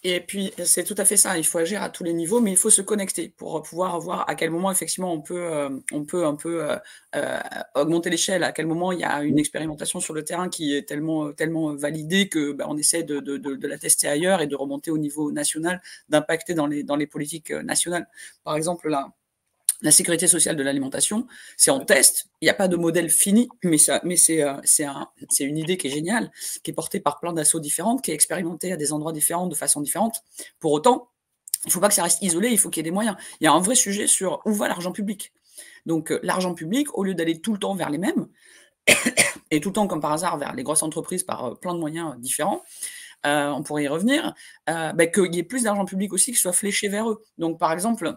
Et puis, c'est tout à fait ça. Il faut agir à tous les niveaux, mais il faut se connecter pour pouvoir voir à quel moment, effectivement, on peut un peu augmenter l'échelle, à quel moment il y a une expérimentation sur le terrain qui est tellement validée que on essaie de la tester ailleurs et de remonter au niveau national, d'impacter dans les politiques nationales. Par exemple, la sécurité sociale de l'alimentation, c'est en test. Il n'y a pas de modèle fini, mais c'est une idée qui est géniale, qui est portée par plein d'assauts différentes, qui est expérimentée à des endroits différents, de façon différente. Pour autant, il ne faut pas que ça reste isolé, il faut qu'il y ait des moyens. Il y a un vrai sujet sur où va l'argent public. Donc, l'argent public, au lieu d'aller tout le temps vers les mêmes, et tout le temps, comme par hasard, vers les grosses entreprises par plein de moyens différents, on pourrait y revenir, qu'il y ait plus d'argent public aussi qui soit fléché vers eux. Donc, par exemple,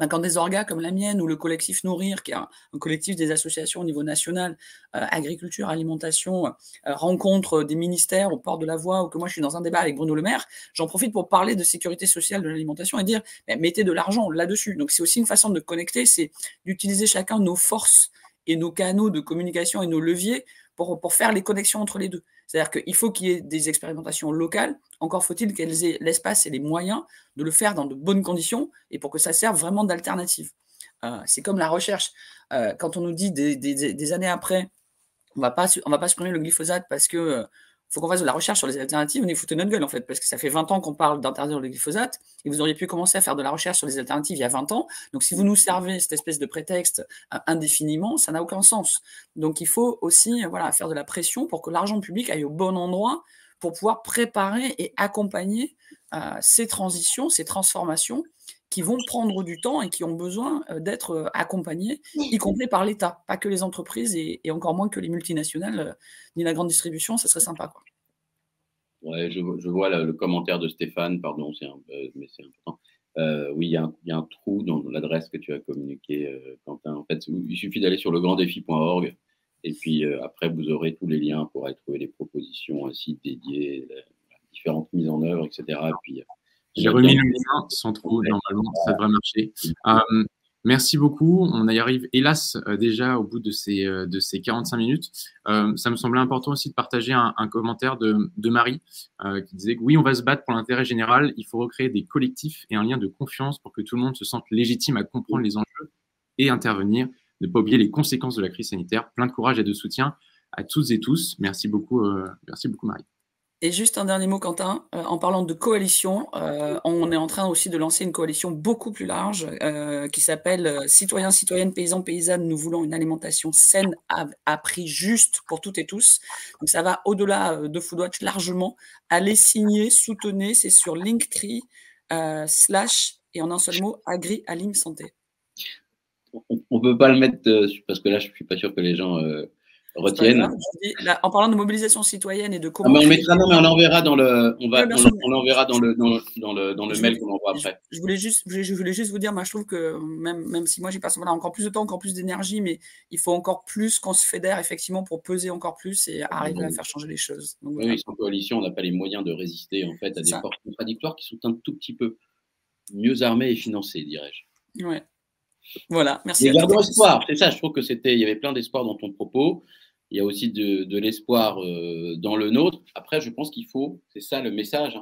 quand des orgas comme la mienne ou le collectif Nourrir, qui est un collectif des associations au niveau national, agriculture, alimentation, rencontre des ministères au port de la Voie, ou que moi je suis dans un débat avec Bruno Le Maire, j'en profite pour parler de sécurité sociale de l'alimentation et dire mettez de l'argent là-dessus. Donc c'est aussi une façon de connecter, c'est d'utiliser chacun nos forces et nos canaux de communication et nos leviers pour faire les connexions entre les deux. C'est-à-dire qu'il faut qu'il y ait des expérimentations locales, encore faut-il qu'elles aient l'espace et les moyens de le faire dans de bonnes conditions et pour que ça serve vraiment d'alternative. C'est comme la recherche. Quand on nous dit des années après, on va pas supprimer le glyphosate parce que faut qu'on fasse de la recherche sur les alternatives, on est foutu notre gueule en fait, parce que ça fait 20 ans qu'on parle d'interdire le glyphosate, et vous auriez pu commencer à faire de la recherche sur les alternatives il y a 20 ans, donc si vous nous servez cette espèce de prétexte indéfiniment, ça n'a aucun sens. Donc il faut aussi faire de la pression pour que l'argent public aille au bon endroit, pour pouvoir préparer et accompagner ces transitions, ces transformations, qui vont prendre du temps et qui ont besoin d'être accompagnés, y compris par l'État, pas que les entreprises et encore moins que les multinationales, ni la grande distribution, ça serait sympa, quoi. Ouais, je vois le commentaire de Stéphane, pardon, mais c'est important. Oui, il y a un trou dans l'adresse que tu as communiquée, Quentin. En fait, il suffit d'aller sur legranddéfi.org et puis après, vous aurez tous les liens pour aller trouver les propositions, un site dédié, différentes mises en œuvre, etc. Puis, j'ai remis le lien sans trop, normalement, ça devrait marcher. Merci beaucoup. On y arrive, hélas, déjà au bout de ces 45 minutes. Ça me semblait important aussi de partager un commentaire de Marie qui disait que oui, on va se battre pour l'intérêt général. Il faut recréer des collectifs et un lien de confiance pour que tout le monde se sente légitime à comprendre les enjeux et intervenir. Ne pas oublier les conséquences de la crise sanitaire. Plein de courage et de soutien à toutes et tous. Merci beaucoup Marie. Et juste un dernier mot, Quentin, en parlant de coalition, on est en train aussi de lancer une coalition beaucoup plus large qui s'appelle Citoyens, citoyennes, paysans, paysannes, nous voulons une alimentation saine à prix juste pour toutes et tous. Donc ça va au-delà de Foodwatch largement. Allez signer, soutenez, c'est sur Linktree / et en un seul mot, Agri-Alim Santé. On peut pas le mettre parce que là, je suis pas sûr que les gens retiennent. Là, en parlant de mobilisation citoyenne et de comment. Mais on l'enverra dans le, on l'enverra dans le mail qu'on envoie après. Je voulais juste vous dire, moi je trouve que même si moi j'y passe encore plus de temps, encore plus d'énergie, mais il faut encore plus qu'on se fédère effectivement pour peser encore plus et arriver à faire changer les choses. Donc, oui, sans coalition, on n'a pas les moyens de résister en fait à des forces contradictoires qui sont un tout petit peu mieux armées et financées, dirais-je. Ouais. Voilà, merci. Mais gardons espoir, c'est ça, je trouve que il y avait plein d'espoir dans ton propos. Il y a aussi de l'espoir dans le nôtre. Après, je pense qu'il faut, c'est ça le message.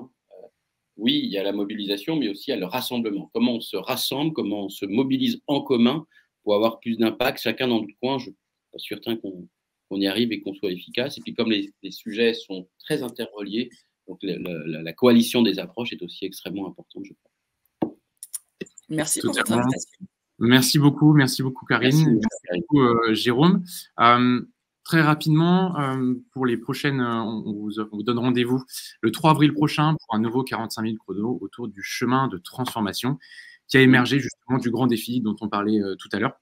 Oui, il y a la mobilisation, mais aussi il y a le rassemblement. Comment on se rassemble, comment on se mobilise en commun pour avoir plus d'impact, chacun dans notre coin. Je suis pas certain qu'on y arrive et qu'on soit efficace. Et puis, comme les sujets sont très interreliés, donc la coalition des approches est aussi extrêmement importante, je crois. Merci pour votre invitation. Merci beaucoup Karine. Merci beaucoup Jérôme. Très rapidement, pour les prochaines, on vous donne rendez-vous le 3 avril prochain pour un nouveau 45 000 chrono autour du chemin de transformation qui a émergé justement du grand défi dont on parlait tout à l'heure.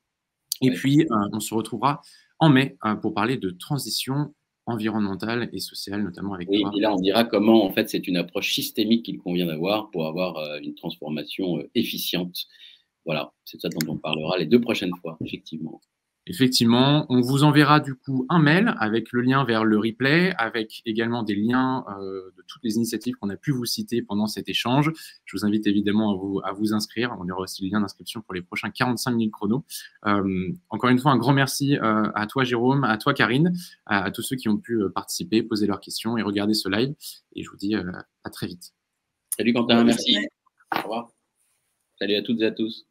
Et puis, on se retrouvera en mai pour parler de transition environnementale et sociale, notamment avec toi. Et là, on dira comment, en fait, c'est une approche systémique qu'il convient d'avoir pour avoir une transformation efficiente. Voilà, c'est ça dont on parlera les 2 prochaines fois, effectivement. Effectivement, on vous enverra du coup un mail avec le lien vers le replay, avec également des liens de toutes les initiatives qu'on a pu vous citer pendant cet échange. Je vous invite évidemment à vous inscrire. On aura aussi le lien d'inscription pour les prochains 45 minutes chrono. Encore une fois, un grand merci à toi Jérôme, à toi Karine, à tous ceux qui ont pu participer, poser leurs questions et regarder ce live. Et je vous dis à très vite. Salut Quentin, Bonne merci. journée. Au revoir. Salut à toutes et à tous.